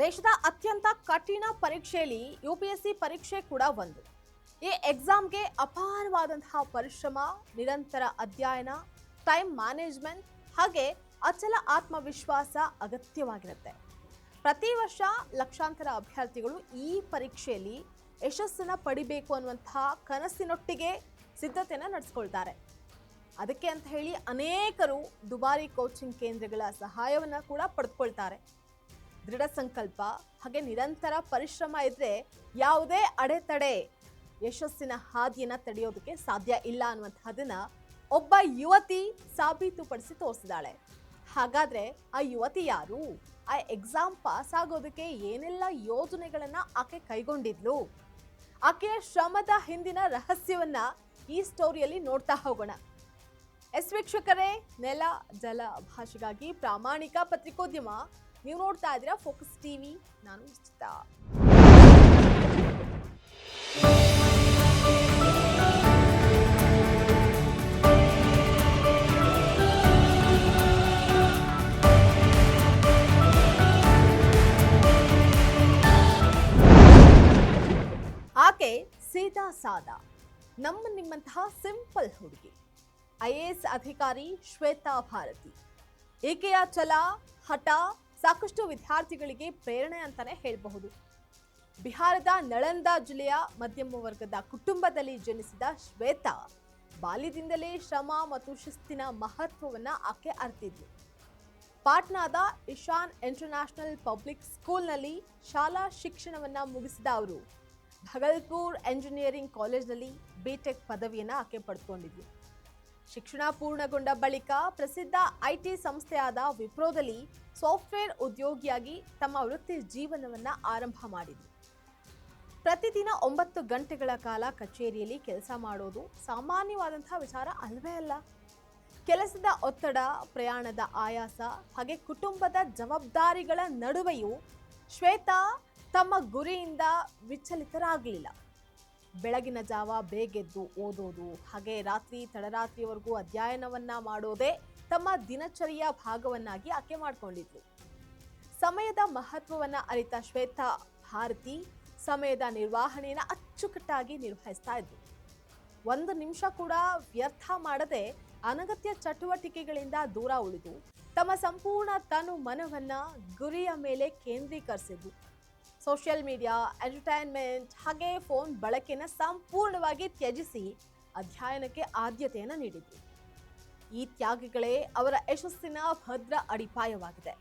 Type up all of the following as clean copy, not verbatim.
ದೇಶದ ಅತ್ಯಂತ ಕಠಿಣ ಪರೀಕ್ಷೆಯಲ್ಲಿ ಯುಪಿಎಸ್ಸಿ ಪರೀಕ್ಷೆ ಕೂಡ ಒಂದು. ಈ ಎಕ್ಸಾಮ್ಗೆ ಅಪಾರವಾದಂತಹ ಪರಿಶ್ರಮ, ನಿರಂತರ ಅಧ್ಯಯನ, ಟೈಮ್ ಮ್ಯಾನೇಜ್ಮೆಂಟ್ ಹಾಗೆ ಅಚಲ ಆತ್ಮವಿಶ್ವಾಸ ಅಗತ್ಯವಾಗಿರುತ್ತೆ. ಪ್ರತಿ ವರ್ಷ ಲಕ್ಷಾಂತರ ಅಭ್ಯರ್ಥಿಗಳು ಈ ಪರೀಕ್ಷೆಯಲ್ಲಿ ಯಶಸ್ಸನ್ನ ಪಡಿಬೇಕು ಅನ್ನುವಂತಹ ಕನಸಿನೊಟ್ಟಿಗೆ ಸಿದ್ಧತೆಯನ್ನು ನಡೆಸ್ಕೊಳ್ತಾರೆ. ಅದಕ್ಕೆ ಅಂತ ಹೇಳಿ ಅನೇಕರು ದುಬಾರಿ ಕೋಚಿಂಗ್ ಕೇಂದ್ರಗಳ ಸಹಾಯವನ್ನು ಕೂಡ ಪಡೆದುಕೊಳ್ತಾರೆ. ದೃಢ ಸಂಕಲ್ಪ ಹಾಗೆ ನಿರಂತರ ಪರಿಶ್ರಮ ಇದ್ರೆ ಯಾವುದೇ ಅಡೆತಡೆ ಯಶಸ್ಸಿನ ಹಾದಿಯನ್ನ ತಡೆಯೋದಕ್ಕೆ ಸಾಧ್ಯ ಇಲ್ಲ ಅನ್ನುವಂತಹದನ್ನ ಒಬ್ಬ ಯುವತಿ ಸಾಬೀತುಪಡಿಸಿ ತೋರಿಸಿದಾಳೆ. ಹಾಗಾದ್ರೆ ಆ ಯುವತಿ ಯಾರು? ಆ ಎಕ್ಸಾಮ್ ಪಾಸ್ ಆಗೋದಕ್ಕೆ ಏನೆಲ್ಲ ಯೋಜನೆಗಳನ್ನ ಆಕೆ ಕೈಗೊಂಡಿದ್ಲು? ಆಕೆಯ ಶ್ರಮದ ಹಿಂದಿನ ರಹಸ್ಯವನ್ನ ಈ ಸ್ಟೋರಿಯಲ್ಲಿ ನೋಡ್ತಾ ಹೋಗೋಣ. ವೀಕ್ಷಕರೇ, ನೆಲ ಜಲ ಭಾಷೆಗಾಗಿ ಪ್ರಾಮಾಣಿಕ ಪತ್ರಿಕೋದ್ಯಮ. ನೀವು ನೋಡ್ತಾ ಇದ್ದೀರಾ ಫೋಕಸ್ ಟಿವಿ. ನಾನು ನಿಶ್ಚಿತ. ಆಕೆ ಸೀದಾ ಸಾದಾ ನಿಮ್ಮಂತಹ ಸಿಂಪಲ್ ಹುಡುಗಿ, IAS ಅಧಿಕಾರಿ ಶ್ವೇತಾ ಭಾರತಿ. ಈಕೆಯ ಛಲ, ಹಠ ಸಾಕಷ್ಟು ವಿದ್ಯಾರ್ಥಿಗಳಿಗೆ ಪ್ರೇರಣೆ ಅಂತಾನೆ ಹೇಳಬಹುದು. ಬಿಹಾರದ ನಳಂದ ಜಿಲ್ಲೆಯ ಮಧ್ಯಮ ವರ್ಗದ ಕುಟುಂಬದಲ್ಲಿ ಜನಿಸಿದ ಶ್ವೇತಾ ಬಾಲ್ಯದಿಂದಲೇ ಶ್ರಮ ಮತ್ತು ಶಿಸ್ತಿನ ಮಹತ್ವವನ್ನ ಆಕೆ ಅರಿತಿದ್ಲು. ಪಾಟ್ನಾದ ಇಶಾನ್ ಇಂಟರ್ನ್ಯಾಷನಲ್ ಪಬ್ಲಿಕ್ ಸ್ಕೂಲ್ನಲ್ಲಿ ಶಾಲಾ ಶಿಕ್ಷಣವನ್ನ ಮುಗಿಸಿದ ಅವರು ಭಗಲ್ಪುರ್ ಎಂಜಿನಿಯರಿಂಗ್ ಕಾಲೇಜ್ನಲ್ಲಿ ಬಿಟೆಕ್ ಪದವಿಯನ್ನ ಆಕೆ ಪಡೆದುಕೊಂಡಿದ್ಲು. ಶಿಕ್ಷಣ ಪೂರ್ಣಗೊಂಡ ಬಳಿಕ ಪ್ರಸಿದ್ಧ IT ಸಂಸ್ಥೆಯಾದ ವಿಪ್ರೋದಲ್ಲಿ ಸಾಫ್ಟ್ವೇರ್ ಉದ್ಯೋಗಿಯಾಗಿ ತಮ್ಮ ವೃತ್ತಿ ಜೀವನವನ್ನ ಆರಂಭ ಮಾಡಿದ್ರು. ಪ್ರತಿದಿನ 9 ಗಂಟೆಗಳ ಕಾಲ ಕಚೇರಿಯಲ್ಲಿ ಕೆಲಸ ಮಾಡೋದು ಸಾಮಾನ್ಯವಾದಂತಹ ವಿಚಾರ ಅಲ್ವೇ ಅಲ್ಲ. ಕೆಲಸದ ಒತ್ತಡ, ಪ್ರಯಾಣದ ಆಯಾಸ ಹಾಗೆ ಕುಟುಂಬದ ಜವಾಬ್ದಾರಿಗಳ ನಡುವೆಯೂ ಶ್ವೇತಾ ತಮ್ಮ ಗುರಿಯಿಂದ ವಿಚಲಿತರಾಗಲಿಲ್ಲ. ಬೆಳಗಿನ ಜಾವ ಬೇಗೆದ್ದು ಓದೋದು ಹಾಗೆ ರಾತ್ರಿ ತಡರಾತ್ರಿಯವರೆಗೂ ಅಧ್ಯಯನವನ್ನ ಮಾಡೋದೇ ತಮ್ಮ ದಿನಚರಿಯ ಭಾಗವನ್ನಾಗಿ ಆಕೆ ಮಾಡಿಕೊಂಡಿದ್ಲು. ಸಮಯದ ಮಹತ್ವವನ್ನ ಅರಿತ ಶ್ವೇತಾ ಭಾರತಿ ಸಮಯದ ನಿರ್ವಹಣೆಯನ್ನು ಅಚ್ಚುಕಟ್ಟಾಗಿ ನಿರ್ವಹಿಸ್ತಾ ಇದ್ಲು. 1 ನಿಮಿಷ ಕೂಡ ವ್ಯರ್ಥ ಮಾಡದೆ ಅನಗತ್ಯ ಚಟುವಟಿಕೆಗಳಿಂದ ದೂರ ಉಳಿದು ತಮ್ಮ ಸಂಪೂರ್ಣ ತನು ಮನವನ್ನ ಗುರಿಯ ಮೇಲೆ ಕೇಂದ್ರೀಕರಿಸಿದ್ಲು. ಸೋಷಿಯಲ್ ಮೀಡಿಯಾ, ಎಂಟರ್ಟೈನ್ಮೆಂಟ್ ಹಾಗೆ ಫೋನ್ ಬಳಕೆನ ಸಂಪೂರ್ಣವಾಗಿ ತ್ಯಜಿಸಿ ಅಧ್ಯಯನಕ್ಕೆ ಆದ್ಯತೆಯನ್ನು ನೀಡಿದ್ರು. ಈ ತ್ಯಾಗಗಳೇ ಅವರ ಯಶಸ್ಸಿನ ಭದ್ರ ಅಡಿಪಾಯವಾಗಿದೆ.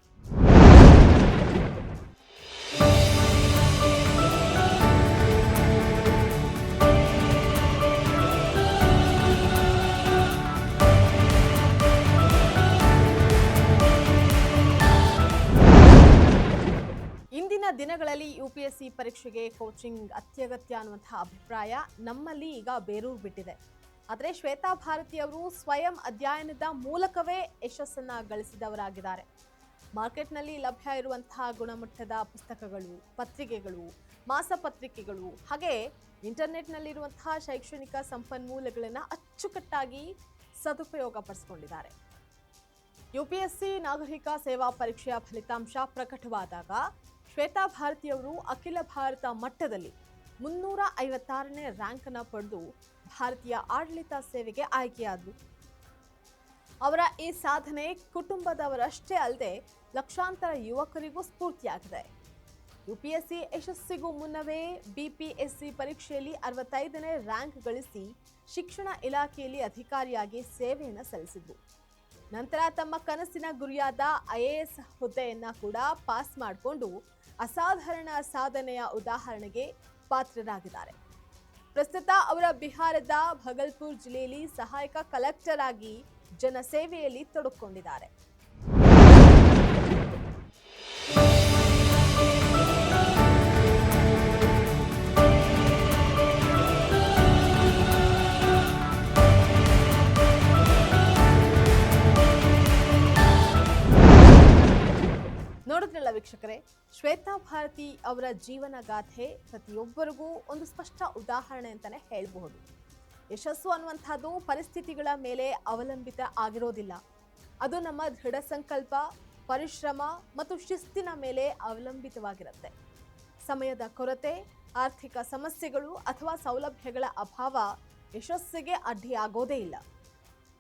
ಇಂದಿನ ದಿನಗಳಲ್ಲಿ UPSC ಪರೀಕ್ಷೆಗೆ ಕೋಚಿಂಗ್ ಅತ್ಯಗತ್ಯ ಅನ್ನುವಂತಹ ಅಭಿಪ್ರಾಯ ನಮ್ಮಲ್ಲಿ ಈಗ ಬೇರೂರು ಬಿಟ್ಟಿದೆ. ಆದರೆ ಶ್ವೇತಾ ಭಾರತಿ ಅವರು ಸ್ವಯಂ ಅಧ್ಯಯನದ ಮೂಲಕವೇ ಯಶಸ್ಸನ್ನ ಗಳಿಸಿದವರಾಗಿದ್ದಾರೆ. ಮಾರ್ಕೆಟ್ನಲ್ಲಿ ಲಭ್ಯ ಇರುವಂತಹ ಗುಣಮಟ್ಟದ ಪುಸ್ತಕಗಳು, ಪತ್ರಿಕೆಗಳು, ಮಾಸಪತ್ರಿಕೆಗಳು ಹಾಗೆ ಇಂಟರ್ನೆಟ್ನಲ್ಲಿರುವಂತಹ ಶೈಕ್ಷಣಿಕ ಸಂಪನ್ಮೂಲಗಳನ್ನು ಅಚ್ಚುಕಟ್ಟಾಗಿ ಸದುಪಯೋಗ ಪಡಿಸಿಕೊಂಡಿದ್ದಾರೆ. UPSC ನಾಗರಿಕ ಸೇವಾ ಪರೀಕ್ಷೆಯ ಫಲಿತಾಂಶ ಪ್ರಕಟವಾದಾಗ ಶ್ವೇತಾ ಭಾರತಿಯವರು ಅಖಿಲ ಭಾರತ ಮಟ್ಟದಲ್ಲಿ 356ನೇ ರ್ಯಾಂಕ್ ಅನ್ನು ಪಡೆದು ಭಾರತೀಯ ಆಡಳಿತ ಸೇವೆಗೆ ಆಯ್ಕೆಯಾದರು. ಅವರ ಈ ಸಾಧನೆ ಕುಟುಂಬದವರಷ್ಟೇ ಅಲ್ಲದೆ ಲಕ್ಷಾಂತರ ಯುವಕರಿಗೂ ಸ್ಫೂರ್ತಿಯಾಗಿದೆ. UPSC ಯಶಸ್ಸಿಗೂ ಮುನ್ನವೇ BPSC ಪರೀಕ್ಷೆಯಲ್ಲಿ 65ನೇ ರ್ಯಾಂಕ್ ಗಳಿಸಿ ಶಿಕ್ಷಣ ಇಲಾಖೆಯಲ್ಲಿ ಅಧಿಕಾರಿಯಾಗಿ ಸೇವೆಯನ್ನು ಸಲ್ಲಿಸಿದ್ರು. ನಂತರ ತಮ್ಮ ಕನಸಿನ ಗುರಿಯಾದ IAS ಹುದ್ದೆಯನ್ನ ಕೂಡ ಪಾಸ್ ಮಾಡಿಕೊಂಡು ಅಸಾಧಾರಣ ಸಾಧನೆಯ ಉದಾಹರಣೆಗೆ ಪಾತ್ರರಾಗಿದ್ದಾರೆ. ಪ್ರಸ್ತುತ ಅವರ ಬಿಹಾರದ ಭಗಲ್ಪುರ್ ಜಿಲ್ಲೆಯಲ್ಲಿ ಸಹಾಯಕ ಕಲೆಕ್ಟರ್ ಆಗಿ ಜನಸೇವೆಯಲ್ಲಿ ತೊಡಗಿಕೊಂಡಿದ್ದಾರೆ. ನೋಡಿದ್ರಲ್ಲ ವೀಕ್ಷಕರೇ, ಶ್ವೇತಾ ಭಾರತಿ ಅವರ ಜೀವನ ಗಾಥೆ ಪ್ರತಿಯೊಬ್ಬರಿಗೂ ಒಂದು ಸ್ಪಷ್ಟ ಉದಾಹರಣೆ ಅಂತಾನೆ ಹೇಳಬಹುದು. ಯಶಸ್ಸು ಅನ್ನುವಂಥದ್ದು ಪರಿಸ್ಥಿತಿಗಳ ಮೇಲೆ ಅವಲಂಬಿತ ಆಗಿರೋದಿಲ್ಲ. ಅದು ನಮ್ಮ ದೃಢ ಸಂಕಲ್ಪ, ಪರಿಶ್ರಮ ಮತ್ತು ಶಿಸ್ತಿನ ಮೇಲೆ ಅವಲಂಬಿತವಾಗಿರುತ್ತೆ. ಸಮಯದ ಕೊರತೆ, ಆರ್ಥಿಕ ಸಮಸ್ಯೆಗಳು ಅಥವಾ ಸೌಲಭ್ಯಗಳ ಅಭಾವ ಯಶಸ್ಸಿಗೆ ಅಡ್ಡಿಯಾಗೋದೇ ಇಲ್ಲ.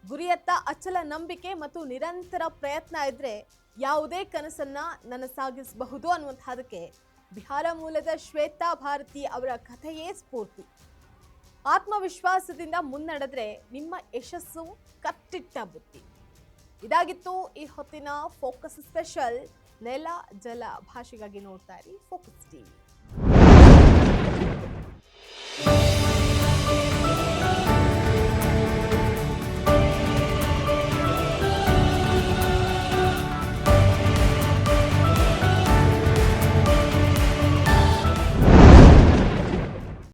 ಗುರಿಯತ್ತ ಅಚಲ ನಂಬಿಕೆ ಮತ್ತು ನಿರಂತರ ಪ್ರಯತ್ನ ಇದ್ರೆ ಯಾವುದೇ ಕನಸನ್ನ ನನಸಾಗಿಸಬಹುದು ಅನ್ನುವಂಥದ್ದಕ್ಕೆ ಬಿಹಾರ ಮೂಲದ ಶ್ವೇತಾ ಭಾರತಿ ಅವರ ಕಥೆಯೇ ಸ್ಫೂರ್ತಿ. ಆತ್ಮವಿಶ್ವಾಸದಿಂದ ಮುನ್ನಡೆದ್ರೆ ನಿಮ್ಮ ಯಶಸ್ಸು ಕಟ್ಟಿಟ್ಟ ಬುತ್ತಿ. ಇದಾಗಿತ್ತು ಈ ಹೊತ್ತಿನ ಫೋಕಸ್ ಸ್ಪೆಷಲ್. ನೆಲ ಜಲ ಭಾಷೆಗಾಗಿ ನೋಡ್ತಾ ಇರಿ ಫೋಕಸ್ ಟಿವಿ.